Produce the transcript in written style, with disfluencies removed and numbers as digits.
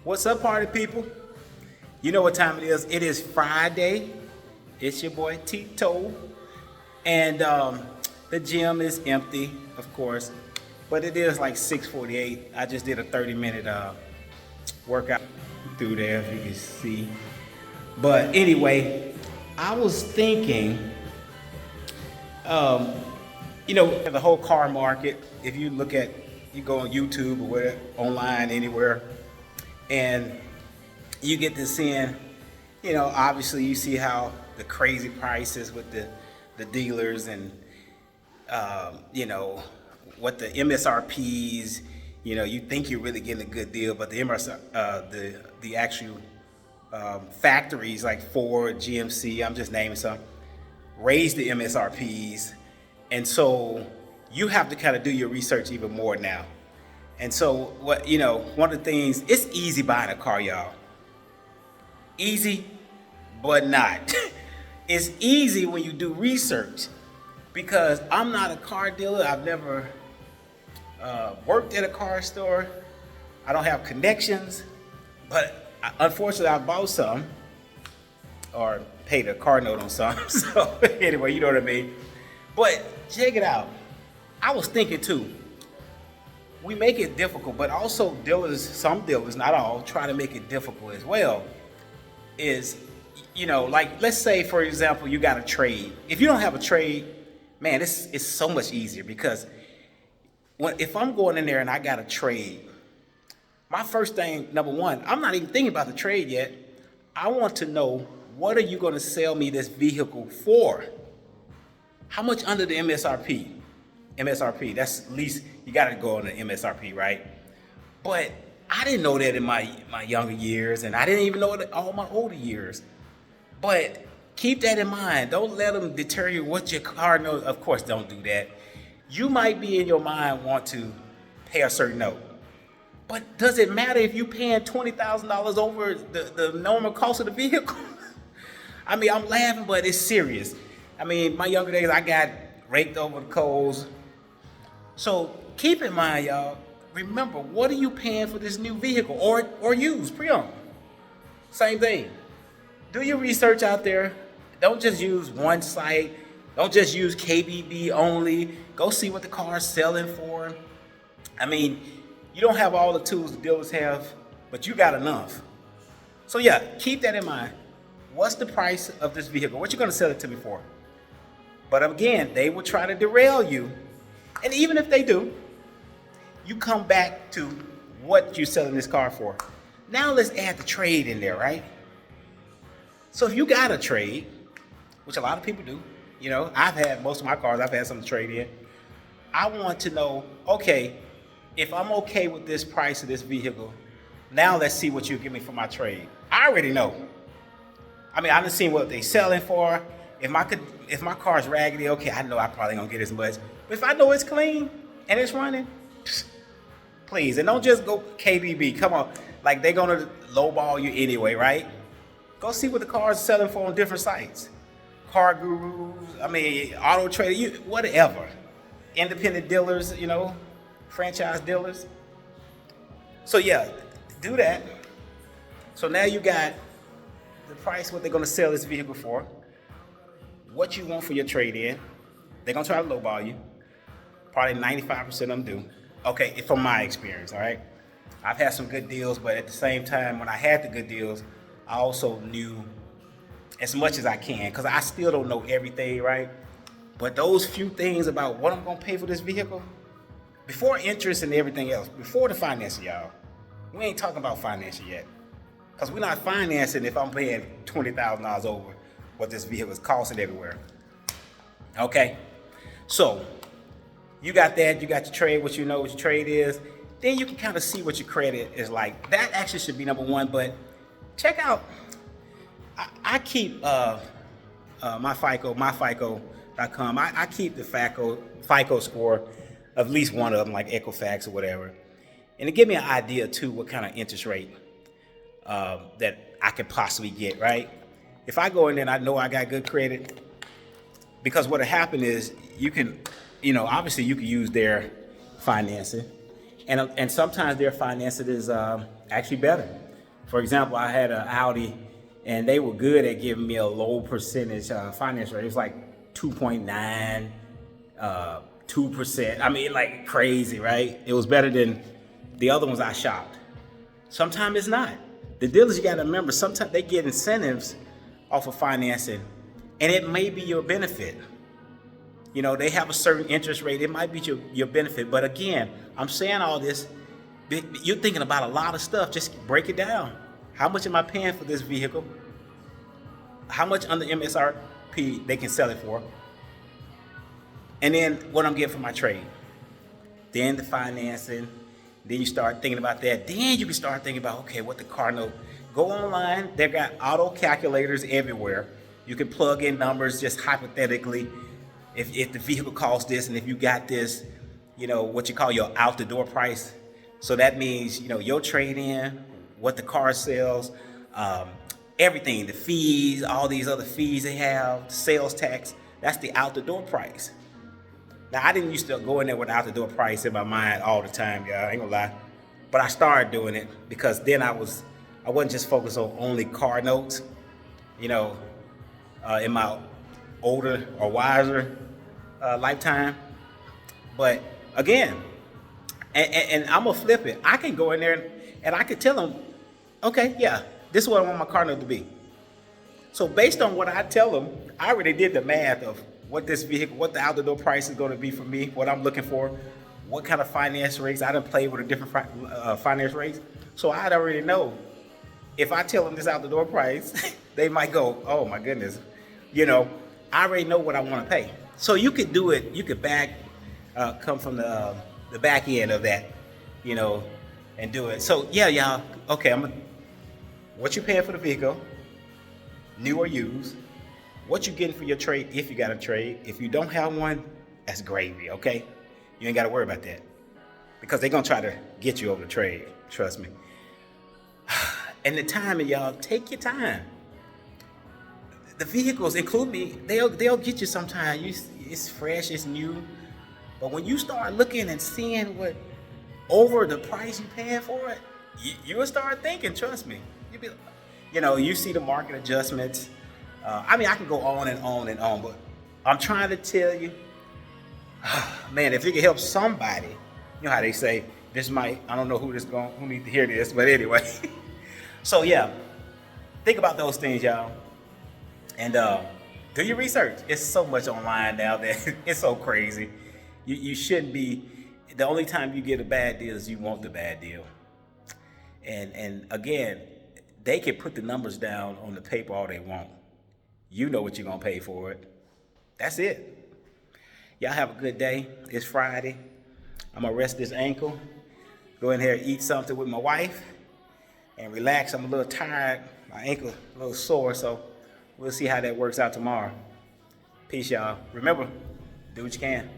What's up, party people? You know what time it is. It is Friday. It's your boy Tito. And the gym is empty, of course. But it is like 6:48. I just did a 30-minute workout through there, if you can see. But anyway, I was thinking, the whole car market, if you look at, you go on YouTube or whatever, online, anywhere, and you get to seeing, obviously you see how the crazy prices with the dealers and, what the MSRPs, you think you're really getting a good deal, but the the actual factories like Ford, GMC, I'm just naming some, raise the MSRPs. And so you have to kind of do your research even more now. And so one of the things, it's easy buying a car, y'all. Easy, but not. It's easy when you do research, because I'm not a car dealer. I've never worked at a car store. I don't have connections, but unfortunately I bought some or paid a car note on some. So anyway, you know what I mean? But check it out. I was thinking too, we make it difficult, but also dealers, some dealers, not all, try to make it difficult as well. Is, like, let's say, for example, you got a trade. If you don't have a trade, man, it's so much easier, because if I'm going in there and I got a trade, my first thing, number one, I'm not even thinking about the trade yet. I want to know, what are you going to sell me this vehicle for? How much under the MSRP? MSRP, that's at least, you got to go on the MSRP, right? But I didn't know that in my younger years, and I didn't even know it all my older years. But keep that in mind. Don't let them deter you what your car knows. Of course, don't do that. You might be in your mind want to pay a certain note. But does it matter if you paying $20,000 over the normal cost of the vehicle? I mean, I'm laughing, but it's serious. I mean, my younger days, I got raked over the coals. So keep in mind, y'all, remember, what are you paying for this new vehicle, or used, pre-owned? Same thing. Do your research out there. Don't just use one site. Don't just use KBB only. Go see what the car's selling for. I mean, you don't have all the tools the dealers have, but you got enough. So yeah, keep that in mind. What's the price of this vehicle? What you gonna sell it to me for? But again, they will try to derail you. And even if they do, you come back to what you're selling this car for. Now let's add the trade in there, right? So if you got a trade, which a lot of people do, I've had most of my cars, I've had some to trade in. I want to know, okay, if I'm okay with this price of this vehicle, now let's see what you give me for my trade. I already know. I mean, I done seen what they selling for. If my car's raggedy, okay, I know I probably don't get as much. But if I know it's clean and it's running, please, and don't just go KBB. Come on, like they're gonna lowball you anyway, right? Go see what the car's selling for on different sites. Car Gurus, Auto Trader, whatever. Independent dealers, franchise dealers. So yeah, do that. So now you got the price, what they're gonna sell this vehicle for, what you want for your trade-in. They're gonna try to lowball you. Probably 95% of them do. Okay, from my experience, all right? I've had some good deals, but at the same time, when I had the good deals, I also knew as much as I can, because I still don't know everything, right? But those few things about what I'm gonna pay for this vehicle, before interest and everything else, before the financing, y'all, we ain't talking about financing yet. Because we're not financing if I'm paying $20,000 over what this vehicle is costing everywhere. Okay? So, you got that, you got your trade, what you know what your trade is. Then you can kind of see what your credit is like. That actually should be number one, but check out, I keep my FICO.com. I keep the FICO score of at least one of them, like Equifax or whatever. And to give me an idea too, what kind of interest rate that I could possibly get, right? If I go in there and I know I got good credit, because what'll happen is you can, obviously you can use their financing, and sometimes their financing is actually better. For example, I had an Audi, and they were good at giving me a low percentage finance rate. It was like 2.9, 2%. I mean, like crazy, right? It was better than the other ones I shopped. Sometimes it's not. The dealers, you got to remember, sometimes they get incentives off of financing, and it may be your benefit. You know, they have a certain interest rate. It might be your benefit. But again, I'm saying all this, you're thinking about a lot of stuff. Just break it down. How much am I paying for this vehicle? How much under MSRP they can sell it for? And then what I'm getting for my trade. Then the financing. Then you start thinking about that. Then you can start thinking about, okay, what the car note. Go online. They've got auto calculators everywhere. You can plug in numbers just hypothetically. If the vehicle costs this, and if you got this, you know, what you call your out the door price. So that means, you know, your trade in, what the car sells, everything, the fees, all these other fees they have, sales tax, that's the out the door price. Now, I didn't used to go in there with out the door price in my mind all the time, y'all, I ain't gonna lie. But I started doing it because then I wasn't just focused on only car notes, you know, in my older or wiser lifetime. But again, and I'm gonna flip it. I can go in there and I could tell them, okay, yeah, this is what I want my car note to be. So based on what I tell them, I already did the math of what this vehicle, what the out the door price is going to be for me, what I'm looking for, what kind of finance rates. I done played with a different finance rates, so I'd already know. If I tell them this out the door price, they might go, oh my goodness, you know, I already know what I want to pay. So you could do it. You could come from the back end of that, you know, and do it. So yeah, y'all. Okay, what you paying for the vehicle, new or used? What you getting for your trade if you got a trade? If you don't have one, that's gravy. Okay, you ain't got to worry about that because they're gonna try to get you over the trade. Trust me. And the timing, y'all, take your time. The vehicles, include me, they'll get you sometime. It's fresh, it's new. But when you start looking and seeing what over the price you paying for it, you will start thinking, trust me. You see the market adjustments. I mean, I can go on and on and on, but I'm trying to tell you, man, if it can help somebody, you know how they say, I don't know who need to hear this, but anyway. So yeah, think about those things, y'all. And do your research. It's so much online now that it's so crazy. You shouldn't be. The only time you get a bad deal is you want the bad deal. And again, they can put the numbers down on the paper all they want. You know what you're gonna pay for it. That's it. Y'all have a good day. It's Friday. I'm gonna rest this ankle. Go in here and eat something with my wife and relax. I'm a little tired. My ankle a little sore, so we'll see how that works out tomorrow. Peace, y'all. Remember, do what you can.